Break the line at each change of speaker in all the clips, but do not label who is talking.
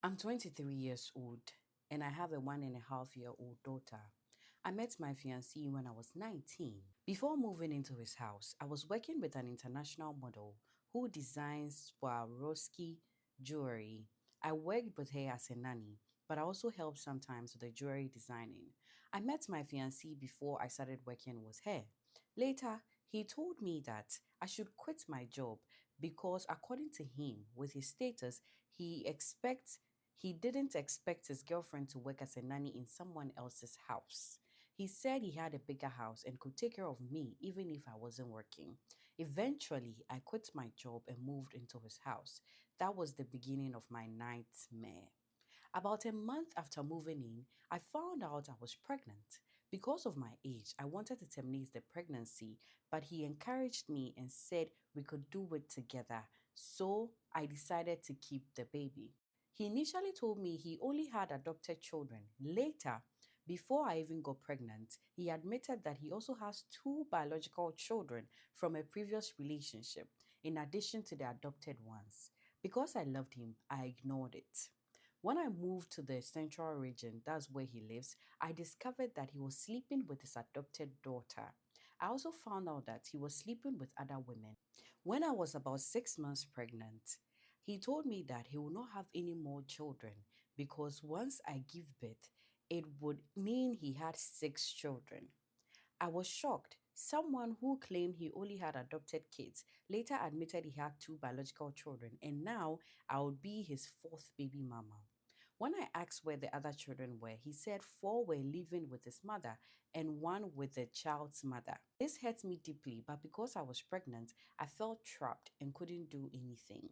I'm 23 years old and I have a 1.5-year-old daughter. I met my fiancé when I was 19. Before moving into his house, I was working with an international model who designs Swarovski jewelry. I worked with her as a nanny, but I also helped sometimes with the jewelry designing. I met my fiancé before I started working with her. Later, he told me that I should quit my job because, according to him, with his status, he didn't expect his girlfriend to work as a nanny in someone else's house. He said he had a bigger house and could take care of me even if I wasn't working. Eventually, I quit my job and moved into his house. That was the beginning of my nightmare. About a month after moving in, I found out I was pregnant. Because of my age, I wanted to terminate the pregnancy, but he encouraged me and said we could do it together. So I decided to keep the baby. He initially told me he only had adopted children. Later, before I even got pregnant, he admitted that he also has two biological children from a previous relationship, in addition to the adopted ones. Because I loved him, I ignored it. When I moved to the central region, that's where he lives, I discovered that he was sleeping with his adopted daughter. I also found out that he was sleeping with other women. When I was about 6 months pregnant, he told me that he will not have any more children because once I give birth, it would mean he had six children. I was shocked. Someone who claimed he only had adopted kids later admitted he had two biological children, and now I would be his fourth baby mama. When I asked where the other children were, he said four were living with his mother and one with the child's mother. This hurt me deeply, but because I was pregnant, I felt trapped and couldn't do anything.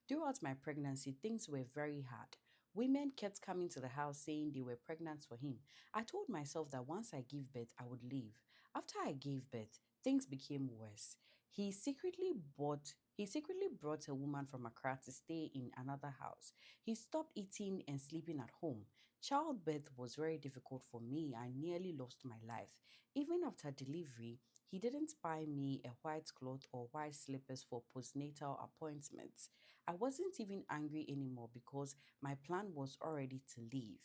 Throughout my pregnancy, things were very hard. Women kept coming to the house saying they were pregnant for him. I told myself that once I give birth, I would leave. After I gave birth, things became worse. He secretly brought a woman from Accra to stay in another house. He stopped eating and sleeping at home. Childbirth was very difficult for me. I nearly lost my life. Even after delivery, he didn't buy me a white cloth or white slippers for postnatal appointments. I wasn't even angry anymore because my plan was already to leave.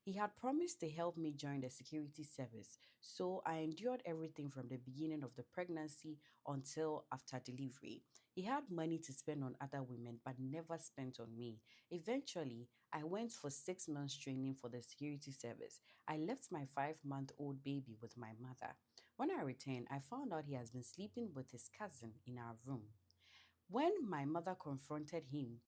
He had promised to help me join the security service, so I endured everything from the beginning of the pregnancy until after delivery. He had money to spend on other women but never spent on me. Eventually, I went for 6 months training for the security service. I left my 5-month-old baby with my mother. When I returned, I found out he has been sleeping with his cousin in our room. When my mother confronted him,